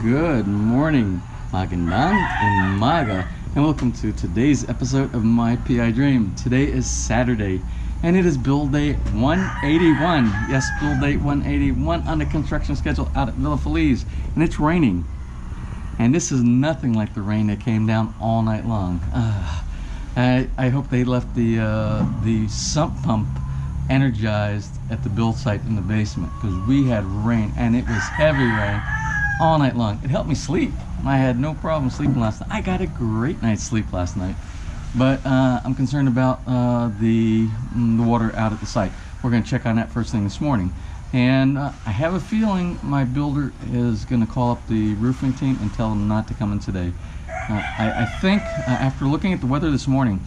Good morning, magandang umaga, and welcome to today's episode of My PI Dream. Today is Saturday, and it is build day 181. Yes, build day 181 on the construction schedule out at Villa FELIZ, and it's raining. And this is nothing like the rain that came down all night long. I hope they left the sump pump energized at the build site in the basement, because we had rain, and it was heavy rain all night long. It helped me sleep. I had no problem sleeping last night. I got a great night's sleep last night, but I'm concerned about the water out at the site. We're going to check on that first thing this morning, and I have a feeling my builder is going to call up the roofing team and tell them not to come in today. I think after looking at the weather this morning,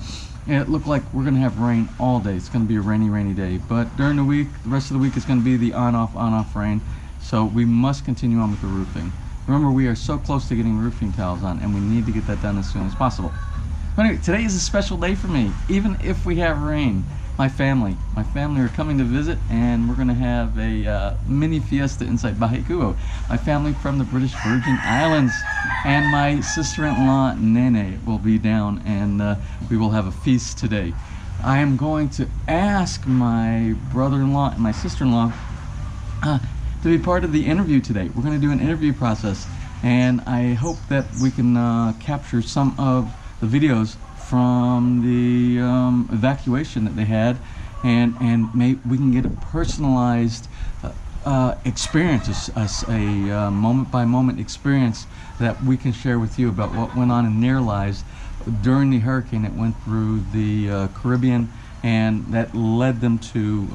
it looked like we're going to have rain all day. It's going to be a rainy day. But during the week, the rest of the week is going to be the on-off rain. So we must continue on with the roofing. Remember, we are so close to getting roofing tiles on, and we need to get that done as soon as possible. But anyway, today is a special day for me. Even if we have rain, my family are coming to visit, and we're going to have a mini fiesta inside Bahay Kubo. My family from the British Virgin Islands, and my sister-in-law Nene will be down, and we will have a feast today. I am going to ask my brother-in-law and my sister-in-law to be part of the interview today. We're going to do an interview process, and I hope that we can capture some of the videos from the evacuation that they had, and maybe we can get a personalized experience, a moment-by-moment experience that we can share with you about what went on in their lives during the hurricane that went through the Caribbean, and that led them to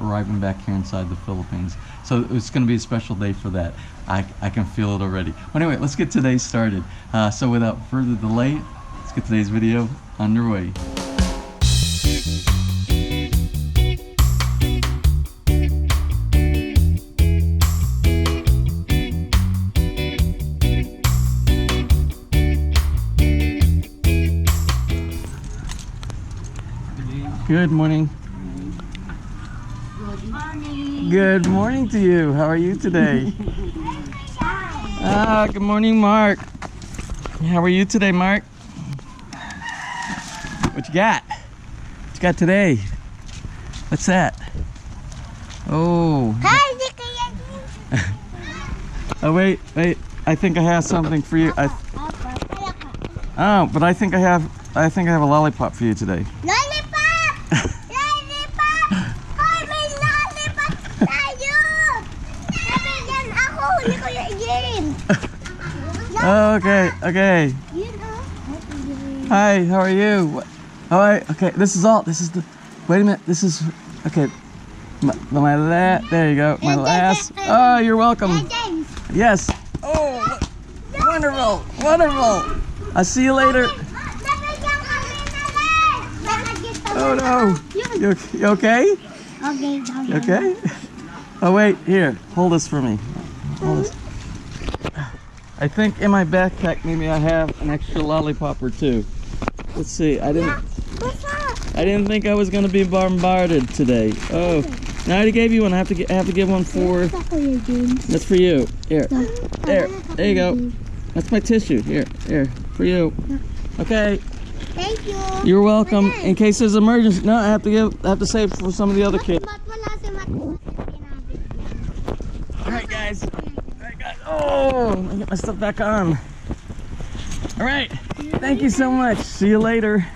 arriving back here inside the Philippines. So it's going to be a special day for that. I can feel it already. Well, anyway, let's get today started. So without further delay, let's get today's video underway. Good morning. Good morning. Good morning to you. How are you today? Good morning, Mark. How are you today, Mark? What you got? What you got today? What's that? Oh. Oh, wait. I think I have something for you. Oh, but I think I have a lollipop for you today. Oh, okay. Hi, how are you? Okay, this is the, wait a minute, this is, okay, my last, there you go, my last, oh, you're welcome. Yes. Oh, wonderful. I'll see you later. Oh no, you okay? Okay. Oh wait, here, hold this for me. Hold this. I think in my backpack maybe I have an extra lollipop or two. Let's see. I didn't think I was going to be bombarded today. Oh, no, I already gave you one. I have to give one for. That's for you. Here, there you go. That's my tissue. Here, for you. Okay. Thank you. You're welcome. In case there's an emergency. No, I have to save for some of the other kids. All right, guys. Oh, I get my stuff back on. All right. Thank you so much. See you later.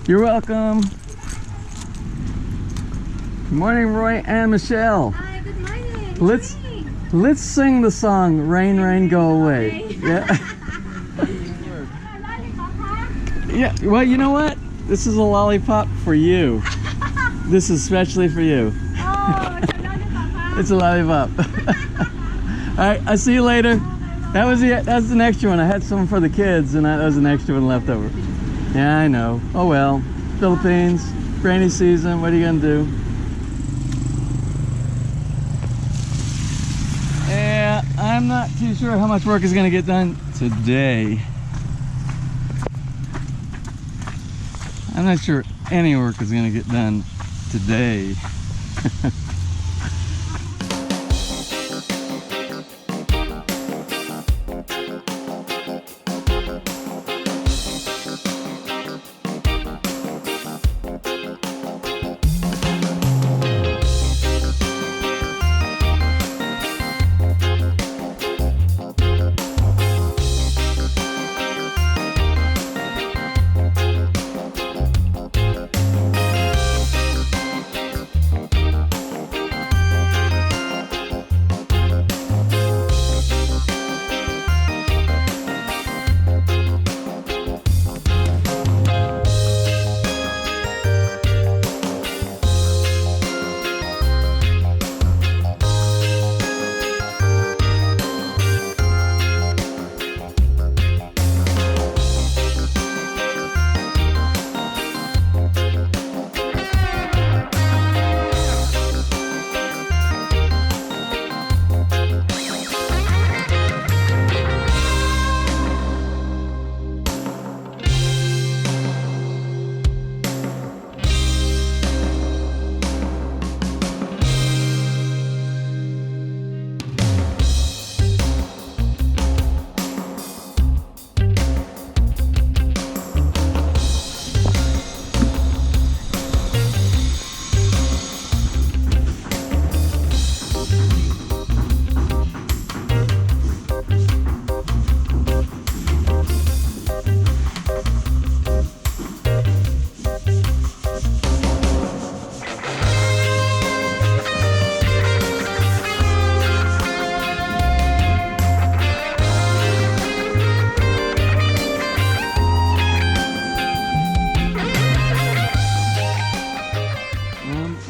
You're welcome. Good morning, Roy and Michelle. Hi, good morning. Let's sing the song "Rain, Rain, Go Away." Yeah. Yeah. Well, you know what? This is a lollipop for you. This is especially for you. Oh, it's a lollipop, huh? It's a lollipop. All right, I'll see you later. That's the extra one. I had some for the kids, and that was an extra one left over. Yeah, I know. Oh well. Philippines, rainy season. What are you gonna do? Yeah, I'm not too sure how much work is gonna get done today. I'm not sure any work is going to get done today.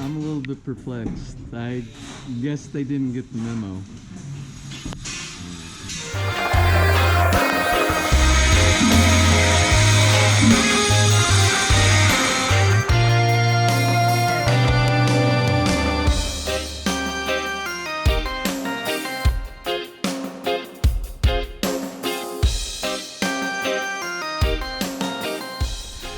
I'm a little bit perplexed. I guess they didn't get the memo.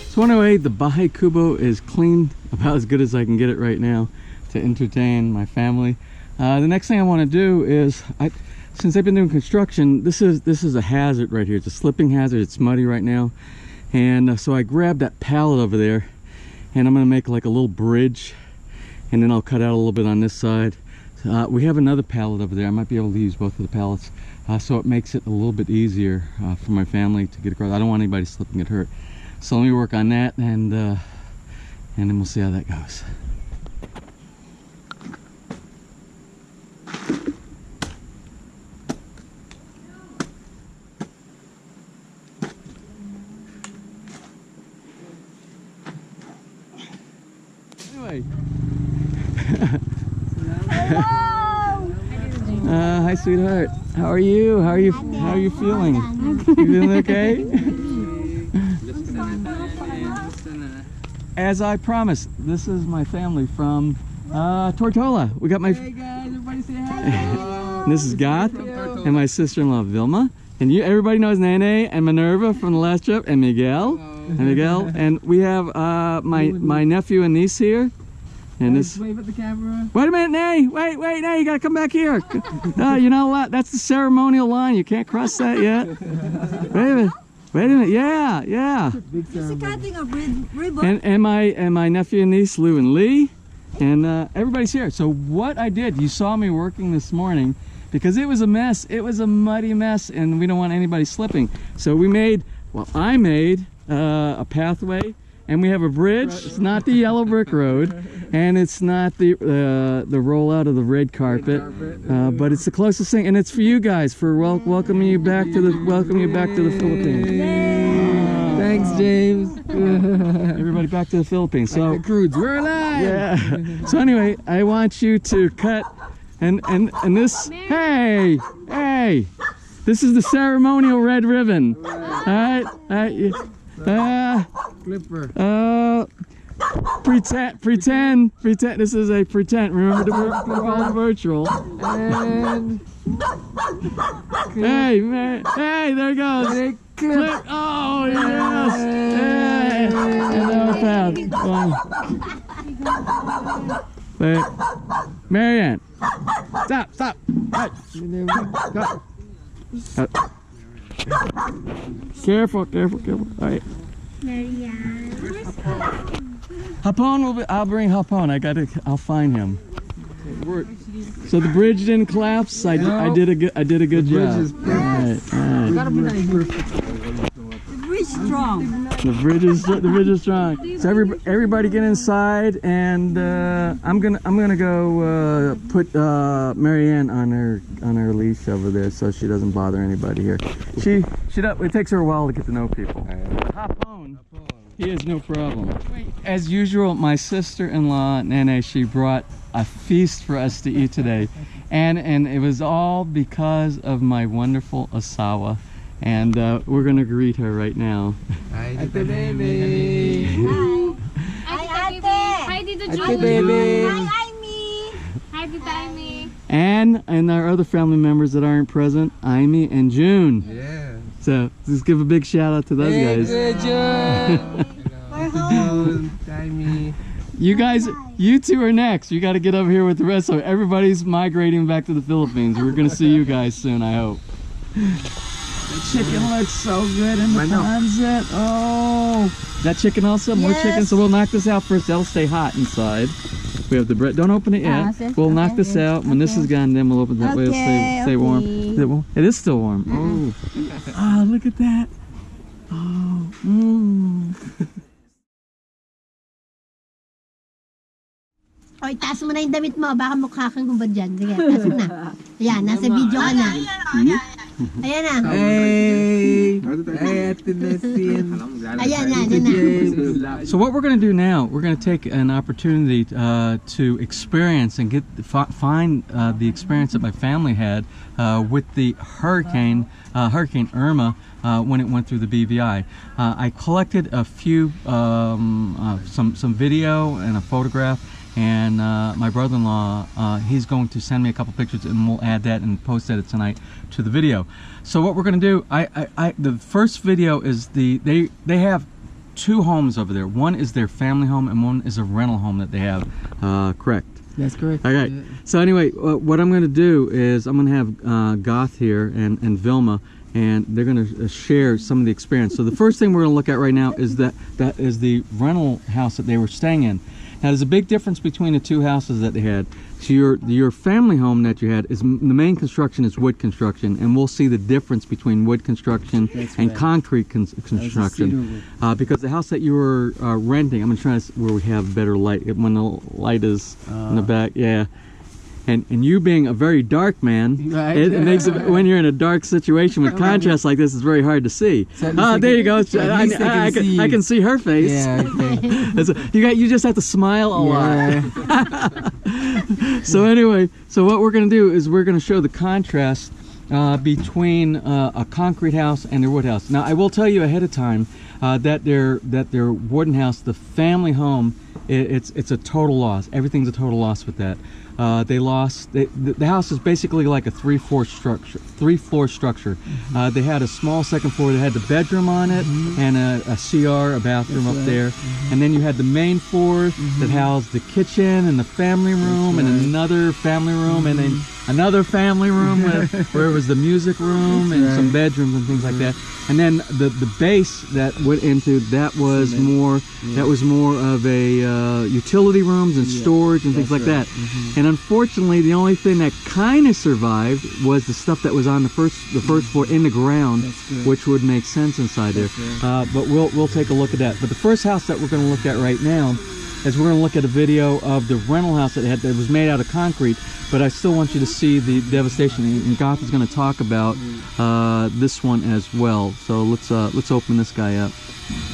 So anyway, the Bahay Kubo is cleaned about as good as I can get it right now to entertain my family. The next thing I want to do is, since I've been doing construction, this is a hazard right here. It's a slipping hazard. It's muddy right now, and so I grabbed that pallet over there, and I'm going to make like a little bridge, and then I'll cut out a little bit on this side. We have another pallet over there. I might be able to use both of the pallets, so it makes it a little bit easier for my family to get across. I don't want anybody slipping get hurt. So let me work on that, and then we'll see how that goes. Anyway. Hi, sweetheart. How are you? How are you feeling? You feeling okay? As I promised, this is my family from Tortola. We got my. Hey guys, everybody say hi. This is Gath and my sister-in-law Vilma, and everybody knows Nene and Minerva from the last trip, and Miguel. And we have my nephew and niece here. And this. Wave at the camera. Wait a minute, Nay! Wait, Nay! You gotta come back here. You know what? That's the ceremonial line. You can't cross that yet. Wait a minute. Yeah. Big It's a cutting of ribbon. And my nephew and niece Lou and Lee, and everybody's here. So what I did, you saw me working this morning, because it was a mess. It was a muddy mess, and we don't want anybody slipping. So I made a pathway, and we have a bridge. It's not the yellow brick road, and it's not the rollout of the red carpet, but it's the closest thing, and it's for you guys, for welcoming you back to the Philippines. Thanks, James. Everybody back to the Philippines. So the Crudes, we're alive. yeah. So anyway, I want you to cut and this. Hey, this is the ceremonial red ribbon. All right. Clipper. Pretend. This is a pretend. Remember, we're all virtual. And Hey, man. Hey, there it goes. clip. Clip. Oh, yes. Hey. And now path. Wait. Marianne. Stop. Right. Go. Careful. All right. Hapon I'll bring Hapon. I'll find him. So the bridge didn't collapse. I did a good job. All right. The bridge strong. The bridge is strong. So everybody get inside, and I'm gonna go put Marianne on her leash over there so she doesn't bother anybody here. It takes her a while to get to know people. But Hapon, he has no problem. As usual, my sister-in-law Nene, she brought a feast for us to eat today, and it was all because of my wonderful asawa. And we're gonna greet her right now. Hi, baby. Hi, Ate. Hi, Tito Julie. Baby. Hi, Amy. Hi, Tita Amy. And our other family members that aren't present, Amy and June. Yeah. So just give a big shout out to those guys. We're home. Amy. You guys, you two are next. You got to get over here with the rest of it. Everybody's migrating back to the Philippines. We're gonna see you guys soon, I hope. The chicken looks so good in the pancit. Oh, that chicken also? More chicken. So we'll knock this out first. That'll stay hot inside. We have the bread. Don't open it yet. We'll knock this out. When this is gone, then we'll open that way. It'll stay warm. Is it warm? It is still warm. Oh, ah, look at that. Oh, Oy, taas mo na yung damit mo. Baka mukha kang hubad dyan. Sige, taas mo na. Ayan, nasa video ka na. Ayan na. Hey, Ate Nessie. Ayan na. So what we're going to do now, we're going to take an opportunity to experience and find the experience that my family had with the Hurricane Irma when it went through the BVI. I collected a few, some video and a photograph, and my brother-in-law, he's going to send me a couple pictures, and we'll add that and post that tonight to the video. So what we're going to do, the first video is they have two homes over there. One is their family home, and one is a rental home that they have. Correct? That's correct. Okay. Yeah. So anyway, what I'm going to do is I'm going to have Goth here and Vilma, and they're going to share some of the experience. So the first thing we're going to look at right now is that is the rental house that they were staying in. Now there's a big difference between the two houses that they had. So your family home that you had is the main construction is wood construction, and we'll see the difference between wood construction and concrete construction. Because the house that you were renting, I'm gonna try where we have better light when the light is in the back. Yeah. And you being a very dark man, right. it makes it, when you're in a dark situation with contrast like this, it's very hard to see. So there you go. I can see her face. Yeah, okay. You just have to smile a lot. So anyway, so what we're going to do is we're going to show the contrast between a concrete house and their wood house. Now I will tell you ahead of time that their wooden house, the family home, it's a total loss. Everything's a total loss with that. They lost. The house is basically like a three-floor structure. They had a small second floor that had the bedroom on it and a CR, a bathroom up there, and then you had the main floor that housed the kitchen and the family room and another family room and then another family room where it was the music room and some bedrooms and things like that. And then the base that went into that was more of a utility rooms and storage and things like that. And unfortunately, the only thing that kind of survived was the stuff that was on the first floor in the ground, which would make sense inside there. But we'll take a look at that. But the first house that we're going to look at right now is we're going to look at a video of the rental house that was made out of concrete. But I still want you to see the devastation, and Goth is going to talk about this one as well. So let's open this guy up.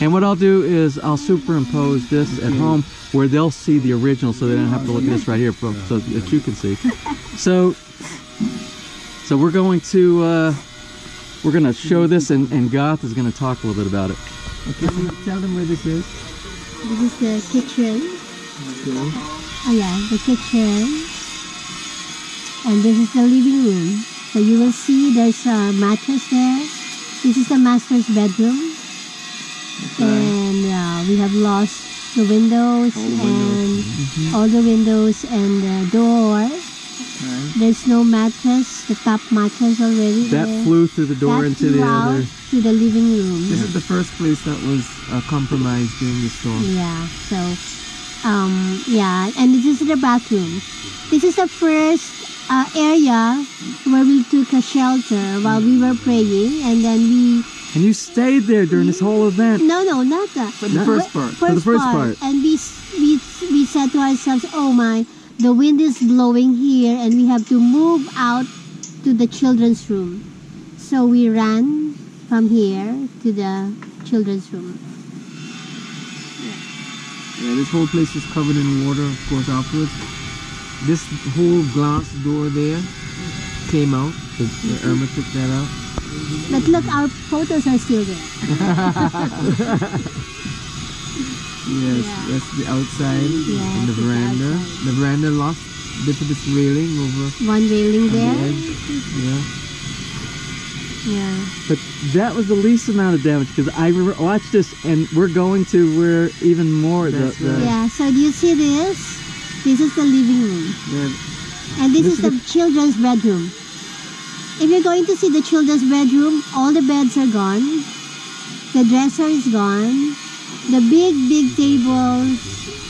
And what I'll do is I'll superimpose this at home where they'll see the original, so they don't have to look at this right here, so that you can see. So we're going to show this, and Goth is going to talk a little bit about it. Okay, so tell them where this is. This is the kitchen. Okay. Oh yeah, the kitchen. And this is the living room. So you will see there's a mattress there. This is the master's bedroom. Okay. And we have lost the windows and all the windows and the door. There's no mattress, the top mattress already That there. flew through the door That into flew the out other. to the living room. This is the first place that was compromised during the storm. Yeah, so, yeah, and this is the bathroom. This is the first area where we took a shelter while we were praying, and then we... And you stayed there during this whole event. No, not that. For the first part. For the first part. And we said to ourselves, oh my, the wind is blowing here, and we have to move out to the children's room. So we ran from here to the children's room. Yeah, this whole place is covered in water, of course, afterwards. This whole glass door there came out. The Irma took that out. But look, our photos are still there. Yes, Yeah. that's the outside Yeah, and the that's the veranda. outside. The veranda lost a bit of its railing over One railing on the there. edge. Yeah. Yeah. But that was the least amount of damage because I watched this and we're going to where even more. That's right. Yeah, so do you see this? This is the living room. Yeah. And this This is the children's bedroom. If you're going to see the children's bedroom, all the beds are gone. The dresser is gone. The big tables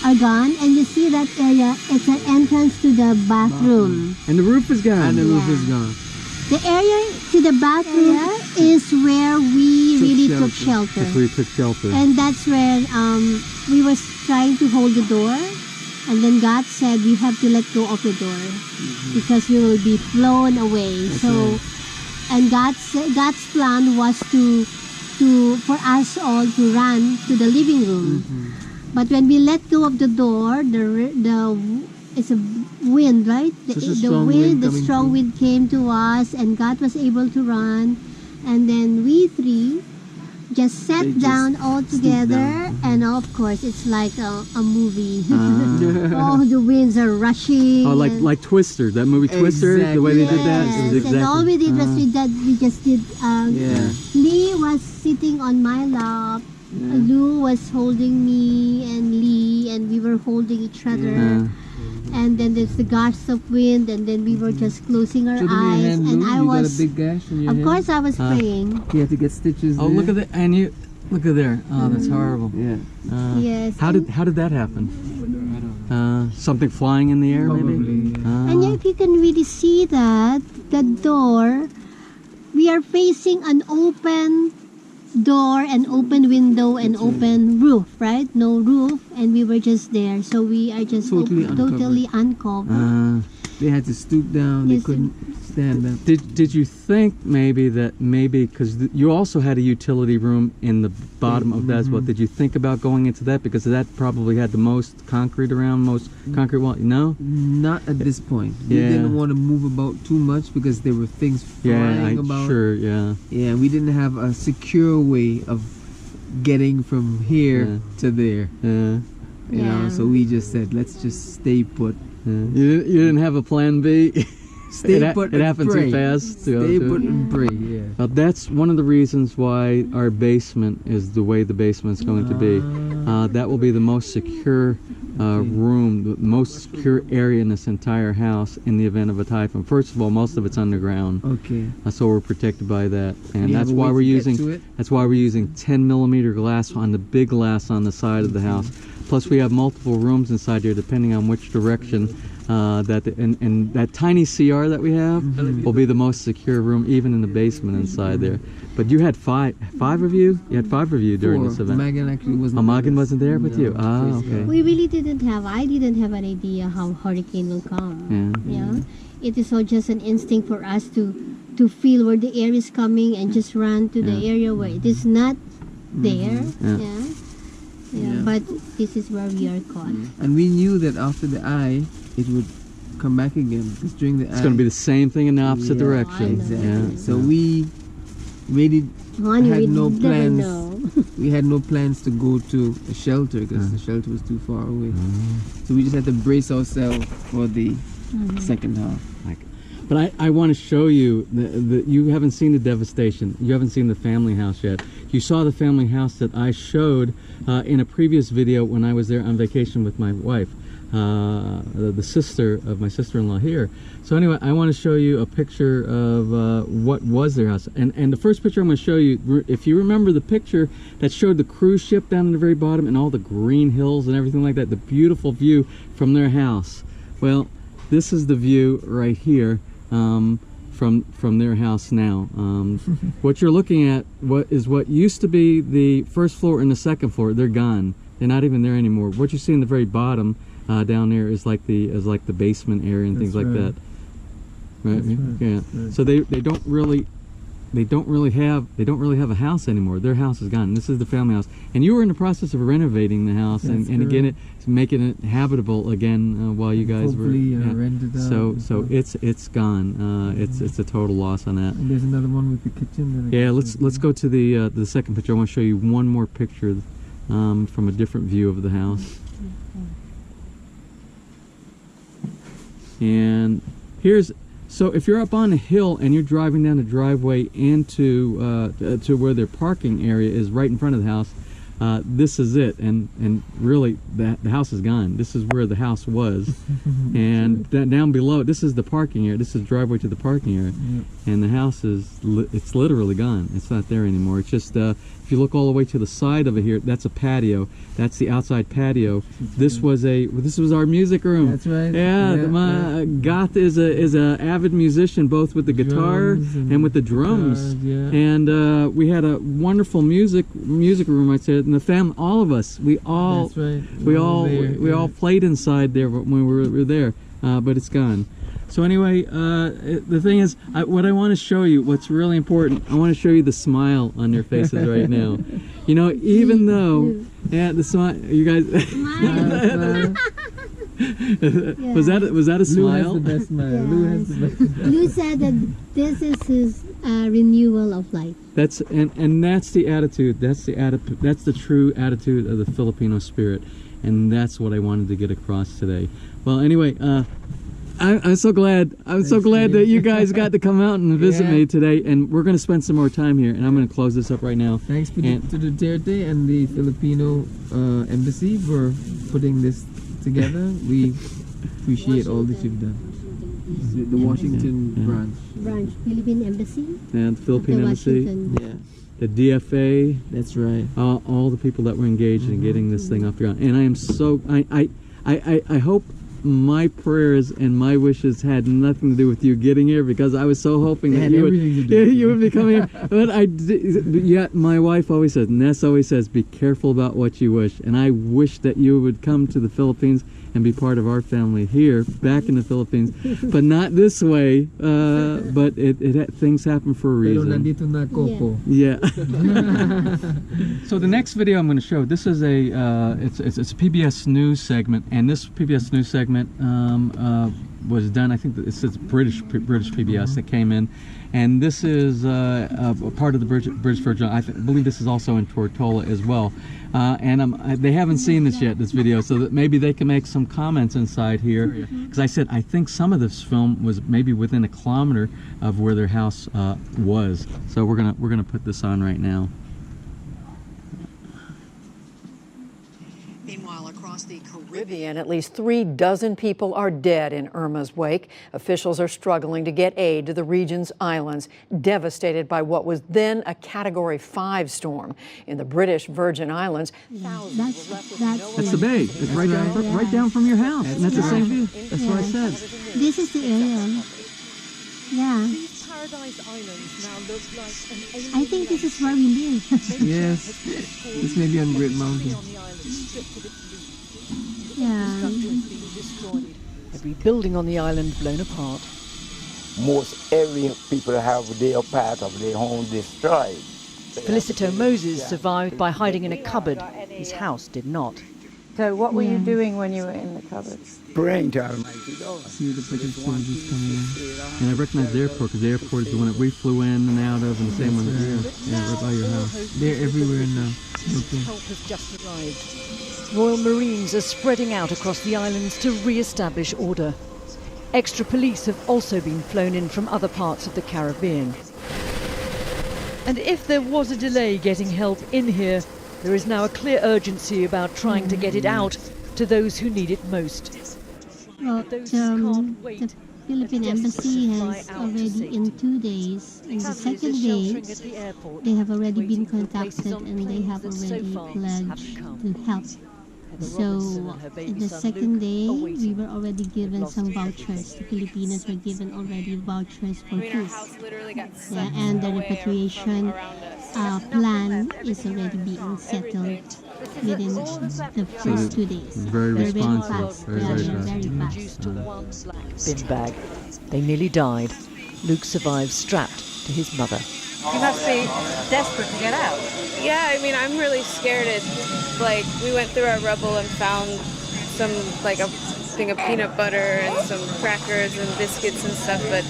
are gone. And you see that area, it's an entrance to the bathroom. And the roof is gone. And the roof Yeah. is gone. The area to the bathroom is where we Took really took shelter. shelter. That's where you took shelter. And that's where we were trying to hold the door. And then God said, we have to let go of the door because we will be flown away. That's So, right. and God's plan was for us all to run to the living room. But when we let go of the door, it's a wind, right? Such a strong wind the coming strong through. wind came to us, and God was able to run. And then we three just sat They just down all stood together, down. and of course, it's like a movie. Oh, the winds are rushing. Oh, and- like Twister, that movie Twister, the way they did that. It was Yes, and all we did was we just did. Yeah. Lee was sitting on my lap. Lou was holding me and Lee, and we were holding each other. And then there's the gusts of wind, and then we were just closing our Show them your eyes. hand, And Lou. I You got a was, big gash in your of hand. course, I was praying. You have to get stitches Oh, there. look at that! And you, look at there. Oh, that's horrible. Yeah. Yes. How did that happen? Something flying in the air, Probably. maybe. Yeah. And if you can really see that, the door, we are facing an open door, an open window, and open roof, right? No roof, and we were just there. So we are just totally uncovered. They had to stoop down. They Yes, couldn't stand up. Did you think maybe because you also had a utility room in the bottom of that as well? Did you think about going into that because that probably had the most concrete around, most concrete wall? No. Not at this point. We Yeah. didn't want to move about too much because there were things flying about. Sure. Yeah. Yeah, we didn't have a secure way of getting from here Yeah. to there. Yeah. You know, so we just said, let's just stay put. You didn't have a plan B. Stay it, put it and happened pray. too fast. Stay put and pray. Yeah. That's one of the reasons why our basement is the way the basement is going to be. That will be the most secure room, the most secure area in this entire house in the event of a typhoon. First of all, most of it's underground, Okay. so we're protected by that, and We have that's a why way we're to get to using it? 10mm glass on the big glass on the side of the house. Plus, we have multiple rooms inside here, depending on which direction. And that tiny CR that we have will be the most secure room, even in the basement inside there. But you had five of you. You had 5 of you during this event. Megan actually wasn't. Oh, Megan with us. wasn't there with you. Ah, praise okay. God. We really I didn't have an idea how hurricane will come. Yeah. Yeah. It is all just an instinct for us to feel where the air is coming and just run to the area where it is not there. Yeah. Yeah. But this is where we are caught. And we knew that after the eye, it would come back again because during the It's going to be the same thing in the opposite Yeah, direction. Exactly. Yeah. So we really Honey, had we no never plans. know. We had no plans to go to a shelter because the shelter was too far away. So we just had to brace ourselves for the second half. But I want to show you you haven't seen the devastation. You haven't seen the family house yet. You saw the family house that I showed in a previous video when I was there on vacation with my wife, the sister of my sister-in-law here. So anyway, I want to show you a picture of what was their house. And the first picture I'm going to show you, if you remember the picture that showed the cruise ship down in the very bottom and all the green hills and everything like that, the beautiful view from their house. Well, this is the view right here from their house now. What you're looking at what used to be the first floor and the second floor. They're gone. They're not even there anymore. What you see in the very bottom down there is like the basement area and things like that. Right? Yeah. Right. So they don't really have a house anymore. Their house is gone. This is the family house, and you were in the process of renovating the house and again making it habitable again while you guys were rented out. So it's gone. It's a total loss on that. And there's another one with the kitchen. Yeah, let's go to the second picture. I want to show you one more picture from a different view of the house. And so if you're up on a hill and you're driving down the driveway into to where their parking area is right in front of the house, this is it. And really the house is gone. This is where the house was. And down below, this is the parking area. This is driveway to the parking area. Yep. And the house it's literally gone. It's not there anymore. It's just if you look all the way to the side of it here, that's a patio. That's the outside patio. This was our music room. That's right. Yeah, Goth is a avid musician, both with the guitar and with the drums. And we had a wonderful music room, I said, and the family, all of us, we all played inside there when we were there. But it's gone. So anyway, the thing is, what I want to show you, what's really important, I want to show you the smile on their faces right now. You know, even though, the smile, you guys, was that a smile? Lou has the best smile. Yeah. Lou has the best smile. Lou said that this is his renewal of life. That's the attitude. That's the true attitude of the Filipino spirit, and that's what I wanted to get across today. Well, anyway, I'm so glad that you guys got to come out and visit me today, and we're going to spend some more time here, and I'm going to close this up right now. Thanks to Duterte and the Filipino embassy for putting this together. We appreciate all that you've done. The Washington branch, Philippine embassy. And the Philippine embassy. The DFA. That's right. All the people that were engaged in getting this thing off the ground, and I am so I hope my prayers and my wishes had nothing to do with you getting here, because I was so hoping that you would be coming here. But my wife always says, Ness always says, be careful about what you wish. And I wish that you would come to the Philippines and be part of our family here, back in the Philippines, but not this way. But things happen for a reason. Yeah. So the next video I'm going to show, this is it's a PBS News segment, and this PBS News segment was done, I think it's British PBS that came in, and this is a part of the British Virgin. I believe this is also in Tortola as well. And they haven't seen this yet, this video, so that maybe they can make some comments inside here. Because I said I think some of this film was maybe within a kilometer of where their house was. So we're gonna put this on right now. Meanwhile, across the Caribbean, at least 36 people are dead in Irma's wake. Officials are struggling to get aid to the region's islands, devastated by what was then a Category 5 storm. In the British Virgin Islands, thousands were left with no That's the bay. It's right down from your house. And that's the same view. That's what I said. This is the area. Yeah. These Paradise Islands now look like an alien. I think this is where we live. Yes. This may be on Great Mountain. Yeah. Every building on the island blown apart. Most every people have their part of their home destroyed. Felicito Moses survived by hiding in a cupboard. His house did not. So what were you doing when you were in the cupboard? Praying to Almighty God. See the British soldiers coming in. And I recognize the airport, because the airport is the one that we flew in and out of, and the same one here. Yeah, right by your house. They're everywhere now. Help has just arrived. Royal Marines are spreading out across the islands to re-establish order. Extra police have also been flown in from other parts of the Caribbean. And if there was a delay getting help in here, there is now a clear urgency about trying to get it out to those who need it most. Well, Those who can't wait the Philippine Embassy desperate to fly has out to already, safety. in 2 days, in the Families second are day, sheltering at the airport, they have already been waiting for places contacted on and they planes have that so already far pledged haven't come. to help. Heather So Robinson and her baby in the son second Luke day, are we waiting. were already given lost some everything. vouchers. The Filipinos were given already vouchers for I mean, our food. house literally got Yeah, sucked and the away repatriation from around us. plan is already being settled within the first 2 days. Very They're very responsive. fast. Very, Yeah, very they're fast. very fast. Reduced to one black bin bag. They nearly died. Luke survived strapped to his mother. You must be desperate to get out. Yeah, I mean, I'm really scared. Like, we went through our rubble and found some, like a thing of peanut butter and some crackers and biscuits and stuff, but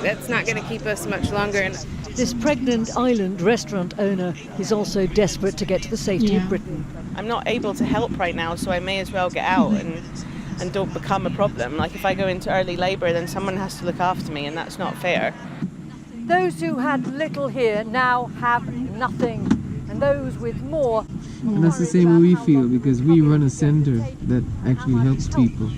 that's not going to keep us much longer. And This pregnant island restaurant owner is also desperate to get to the safety of Britain. I'm not able to help right now, so I may as well get out and don't become a problem. Like if I go into early labour, then someone has to look after me, and that's not fair. Those who had little here now have nothing, and those with more. And that's the same way we feel, because we run a center that actually helps people,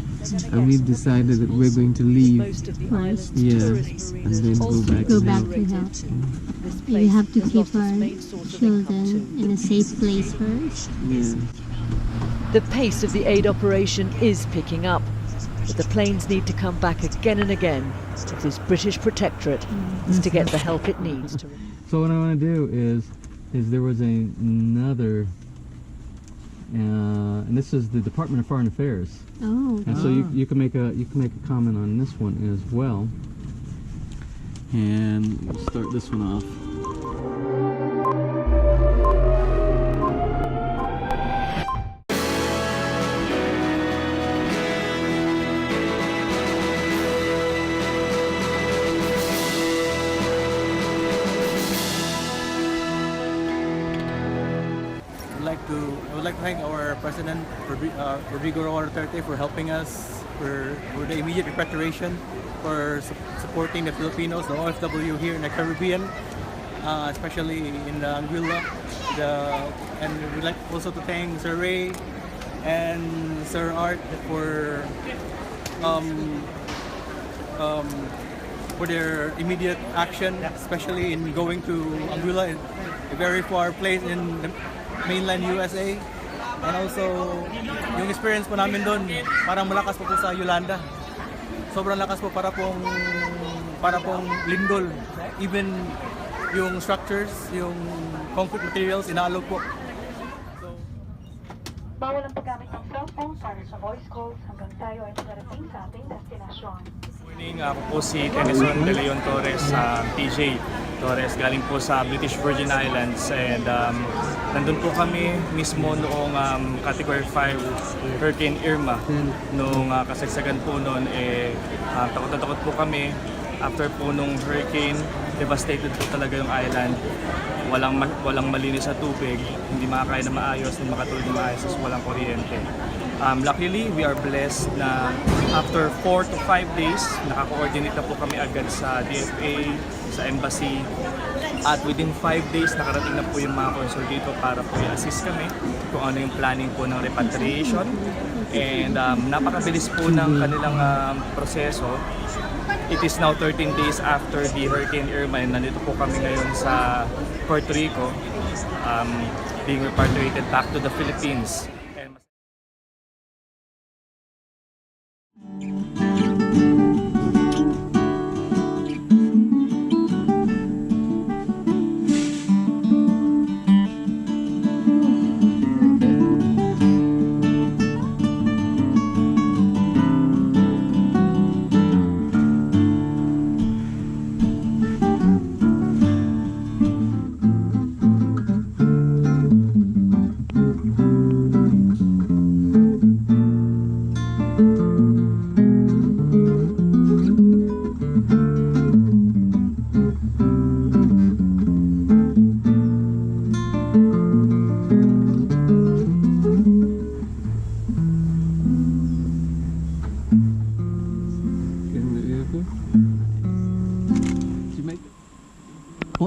and we've decided that we're going to leave, Most of the island's yeah, tourist and areas then go also back Go to back help. to help. This We place have to has keep lost its our main source of income children too. in a safe place first. Yeah. The pace of the aid operation is picking up, but the planes need to come back again and again if this British protectorate is to get the help it needs to. So what I want to do is there was another, and this is the Department of Foreign Affairs, Oh, and so you can make a comment on this one as well. And we'll start this one off. I would like to thank our President Rodrigo Duterte for helping us for the immediate repatriation, for supporting the Filipinos, the OFW here in the Caribbean, especially in the Anguilla. And we'd like also to thank Sir Ray and Sir Art for their immediate action, especially in going to Anguilla, a very far place in the mainland USA. And also, yung experience po namin doon, parang malakas po sa Yolanda. Sobrang lakas po para pong lindol. Even yung structures, yung concrete materials, inaalog po. Bawal ang paggamit ng cellphone para sa voice calls hanggang tayo ay nakarating sa ating destinasyon. Morning, ako po si Tennyson De Leon Torres, PJ Torres, galing po sa British Virgin Islands, and nandun po kami mismo noong Category 5 Hurricane Irma. Noong kasagsagan po noon, takot na takot po kami. After po nung hurricane, devastated po talaga yung island. Walang malinis sa tubig, hindi makakain na maayos, hindi makatulog na maayos, walang kuryente. Luckily, we are blessed na after 4 to 5 days, naka-coordinate na po kami agad sa DFA, sa embassy. At within 5 days, nakarating na po yung mga consul dito para po i-assist kami kung ano yung planning po ng repatriation. And napakabilis po ng kanilang proseso. It is now 13 days after the Hurricane Irma, and nandito po kami ngayon sa Puerto Rico, being repatriated back to the Philippines.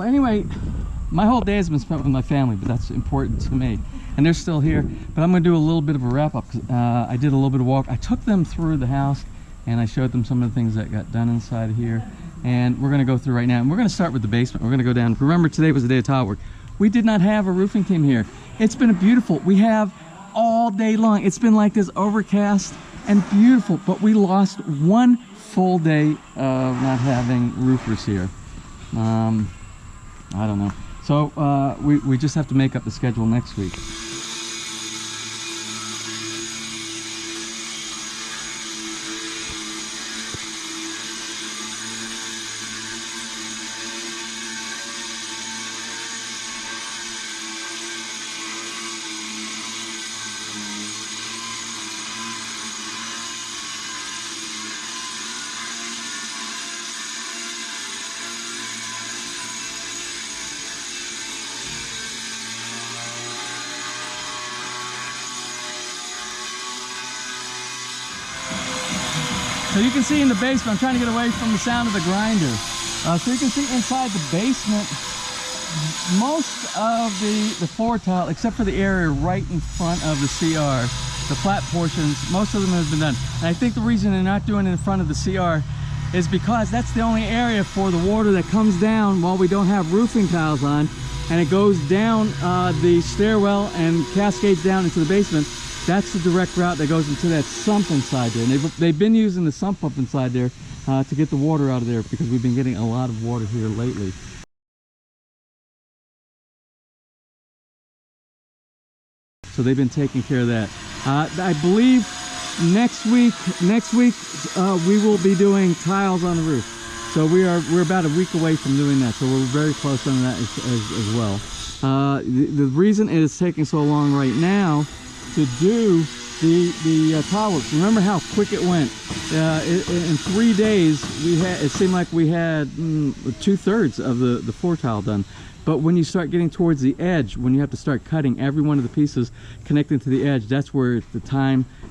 Well, anyway, my whole day has been spent with my family, but that's important to me. And they're still here. But I'm going to do a little bit of a wrap-up. I did a little bit of walk. I took them through the house, and I showed them some of the things that got done inside here. And we're going to go through right now. And we're going to start with the basement. We're going to go down. Remember, today was the day of tile work. We did not have a roofing team here. It's been beautiful. We have all day long. It's been like this, overcast and beautiful. But we lost one full day of not having roofers here. I don't know. So we just have to make up the schedule next week. So you can see in the basement, I'm trying to get away from the sound of the grinder. So you can see inside the basement, most of the floor tile, except for the area right in front of the CR, the flat portions, most of them have been done. And I think the reason they're not doing it in front of the CR is because that's the only area for the water that comes down while we don't have roofing tiles on, and it goes down the stairwell and cascades down into the basement. That's the direct route that goes into that sump inside there. And they've been using the sump pump inside there to get the water out of there, because we've been getting a lot of water here lately. So they've been taking care of that. I believe next week we will be doing tiles on the roof. So we're about a week away from doing that. So we're very close on that as well. The reason it is taking so long right now to do the tile work. Remember how quick it went. In 3 days, it seemed like we had 2/3 of the floor tile done. But when you start getting towards the edge, when you have to start cutting every one of the pieces connecting to the edge, that's where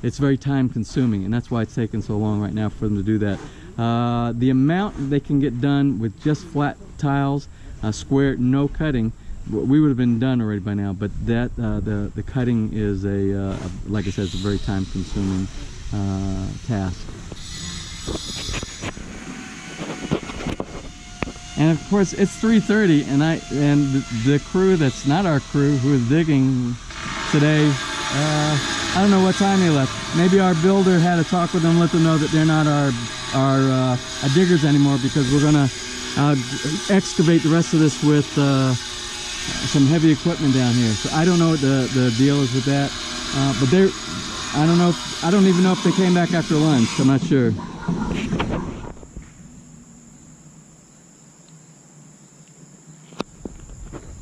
it's very time consuming, and that's why it's taking so long right now for them to do that. The amount they can get done with just flat tiles, square, no cutting, we would have been done already by now, but that the cutting is like I said, it's a very time consuming task. And of course it's 3:30, and the crew that's not our crew who is digging today, I don't know what time they left. Maybe our builder had a talk with them, let them know that they're not our diggers anymore, because we're gonna excavate the rest of this with some heavy equipment down here. So I don't know what the deal is with that, but I don't even know if they came back after lunch. I'm not sure.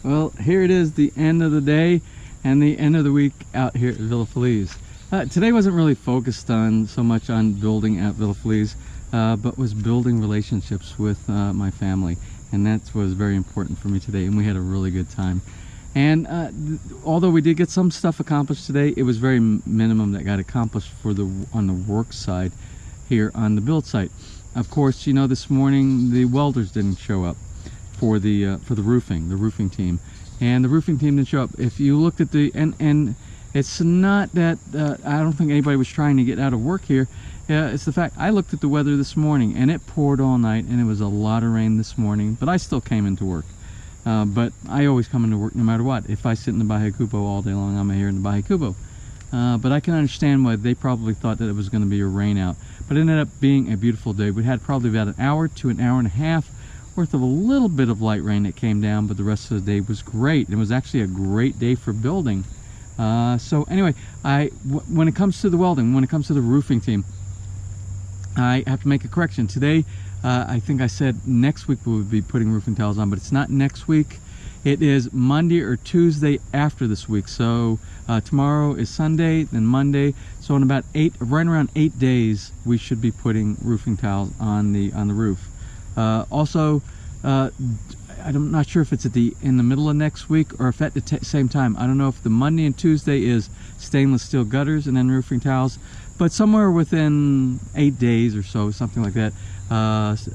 Well, here it is, the end of the day and the end of the week out here at Villa FELIZ. Today wasn't really focused on so much on building at Villa FELIZ, but was building relationships with my family. And that was very important for me today, and we had a really good time. And although we did get some stuff accomplished today, it was very minimum that got accomplished on the work side here on the build site. Of course, you know, this morning the welders didn't show up for the roofing team, and the roofing team didn't show up. If you looked at and it's not that I don't think anybody was trying to get out of work here. It's the fact I looked at the weather this morning, and it poured all night, and it was a lot of rain this morning, but I still came into work. But I always come into work no matter what. If I sit in the Bahay Kubo all day long, I'm here in the Bahay Kubo. But I can understand why they probably thought that it was going to be a rain out. But it ended up being a beautiful day. We had probably about an hour to an hour and a half worth of a little bit of light rain that came down, but the rest of the day was great. It was actually a great day for building. So anyway, when it comes to the welding, when it comes to the roofing team, I have to make a correction. Today, I think I said next week we would be putting roofing tiles on, but it's not next week. It is Monday or Tuesday after this week. So tomorrow is Sunday, then Monday. So in about right around 8 days, we should be putting roofing tiles on the roof. Also, I'm not sure if it's in the middle of next week or if at the same time. I don't know if the Monday and Tuesday is stainless steel gutters and then roofing tiles, but somewhere within 8 days or so, something like that,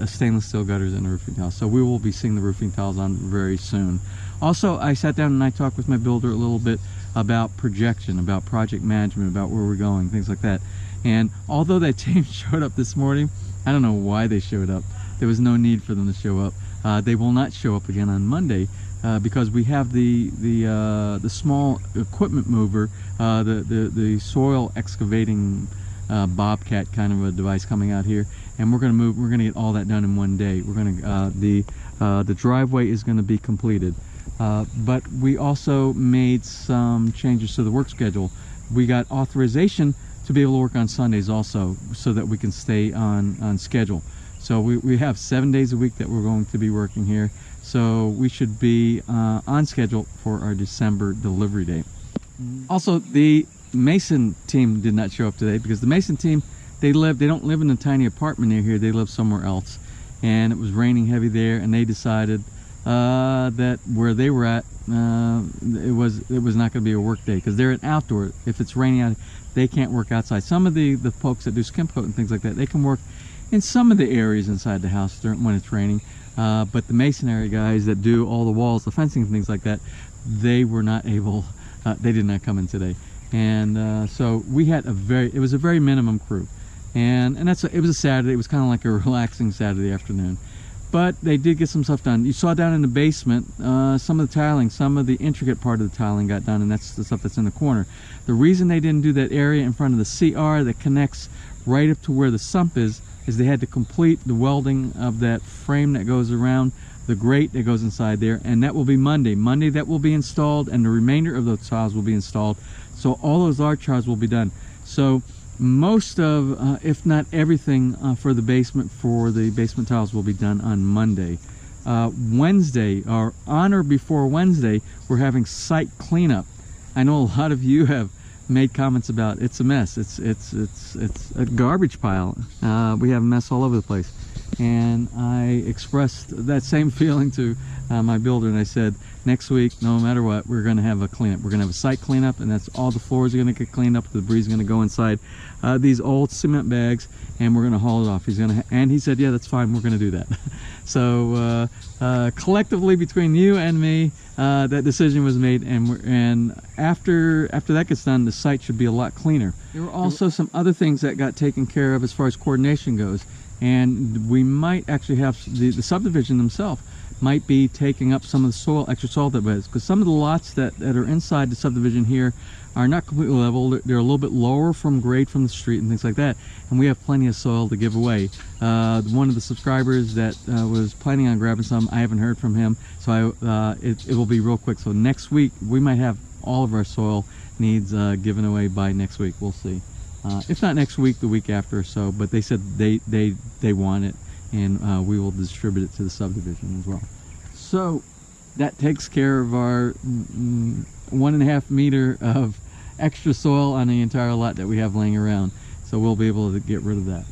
stainless steel gutters and roofing tiles. So we will be seeing the roofing tiles on very soon. Also, I sat down and I talked with my builder a little bit about projection, about project management, about where we're going, things like that. And although that team showed up this morning, I don't know why they showed up. There was no need for them to show up. They will not show up again on Monday because we have the small equipment mover, the soil excavating bobcat kind of a device coming out here, and we're going to get all that done in one day. We're going to the driveway is going to be completed, but we also made some changes to the work schedule. We got authorization to be able to work on Sundays also, so that we can stay on schedule. So we have 7 days a week that we're going to be working here, so we should be on schedule for our December delivery date. Also, the Mason team did not show up today because the Mason team, they don't live in a tiny apartment near here, they live somewhere else, and it was raining heavy there, and they decided that where they were at, it was not going to be a work day because they're an outdoor. If it's raining out, they can't work outside. Some of the folks that do skim coat and things like that, they can work in some of the areas inside the house when it's raining, but the masonry guys that do all the walls, the fencing and things like that, they were not able, they did not come in today. And so we had it was a very minimum crew, and it was a Saturday. It was kind of like a relaxing Saturday afternoon, but they did get some stuff done. You saw down in the basement, some of the tiling, some of the intricate part of the tiling got done, and that's the stuff that's in the corner. The reason they didn't do that area in front of the CR that connects right up to where the sump is they had to complete the welding of that frame that goes around the grate that goes inside there, and that will be Monday. Monday that will be installed, and the remainder of those tiles will be installed. So all those large tiles will be done. So most of, if not everything, for the basement tiles will be done on Monday. Wednesday, or on or before Wednesday, we're having site cleanup. I know a lot of you have made comments about it's a mess. It's a garbage pile. We have a mess all over the place, and I expressed that same feeling to my builder, and I said next week, no matter what, we're going to have a cleanup. We're going to have a site cleanup, and that's all the floors are going to get cleaned up. The debris is going to go inside these old cement bags, and we're going to haul it off. And he said, yeah, that's fine, we're going to do that. So collectively between you and me, that decision was made, and after that gets done, the site should be a lot cleaner. There were also some other things that got taken care of as far as coordination goes, and we might actually have the subdivision themselves might be taking up some of the soil, extra soil that was, because some of the lots that are inside the subdivision here are not completely level. They're a little bit lower from grade from the street and things like that, and we have plenty of soil to give away. One of the subscribers that was planning on grabbing some, I haven't heard from him, so it will be real quick. So next week we might have all of our soil needs given away by next week. We'll see. If not next week, the week after or so, but they said they want it, and we will distribute it to the subdivision as well. So that takes care of our 1.5 meter of extra soil on the entire lot that we have laying around. So we'll be able to get rid of that.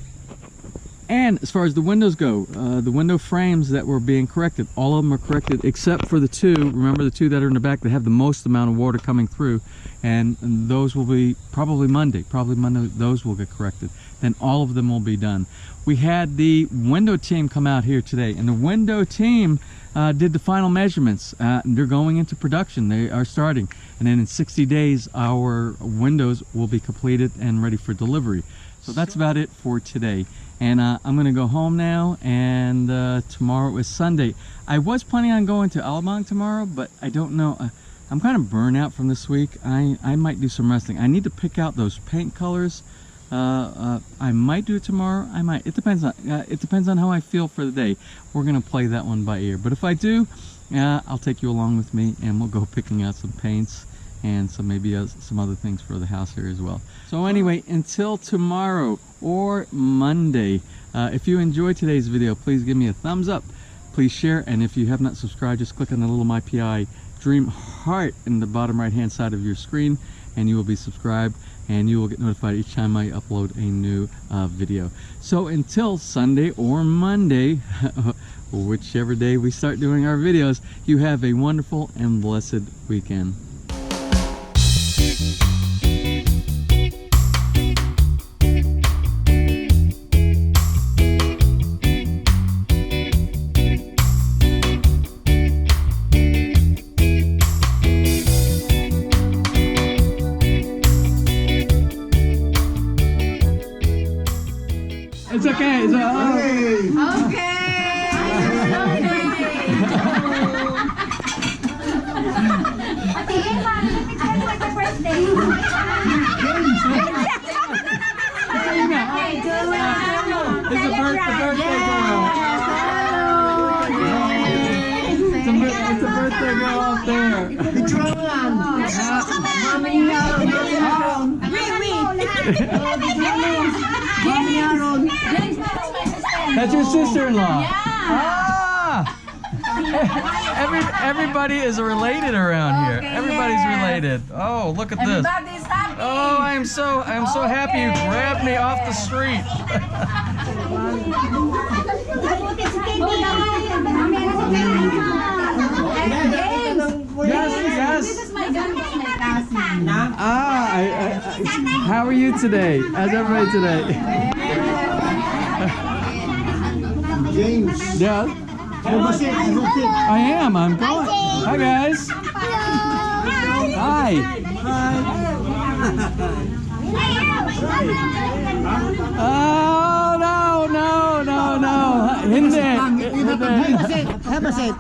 And as far as the windows go, the window frames that were being corrected, all of them are corrected except for the two. Remember the two that are in the back that have the most amount of water coming through, and those will be probably Monday. Those will get corrected. Then all of them will be done. We had the window team come out here today, and the window team did the final measurements. They're going into production. They are starting, and then in 60 days our windows will be completed and ready for delivery. So that's about it for today, and I'm gonna go home now, and tomorrow is Sunday. I was planning on going to Alabang tomorrow, but I don't know. I'm kind of burnt out from this week. I might do some resting. I need to pick out those paint colors. I might do it tomorrow. I might. It depends on how I feel for the day. We're gonna play that one by ear. But if I do, I'll take you along with me, and we'll go picking out some paints and maybe some other things for the house here as well. So anyway, until tomorrow or Monday, if you enjoyed today's video, please give me a thumbs up. Please share, and if you have not subscribed, just click on the little My PI Dream heart in the bottom right hand side of your screen, and you will be subscribed, and you will get notified each time I upload a new video. So until Sunday or Monday, whichever day we start doing our videos. You have a wonderful and blessed weekend. It's okay. It's okay. Ate Irma, let me tell you it's your birthday. It's a birthday girl. It's a birthday girl up there. That's your sister-in-law. Ah! Everybody is related around here. Everybody's related. Oh, look at this. Oh, I am so happy you grabbed me off the street. Yes. This is my cousin. How are you today? How's everybody today? James. Yeah. I am. I'm going. Hi, guys. Hi. Oh, no. Hindi. Have a seat.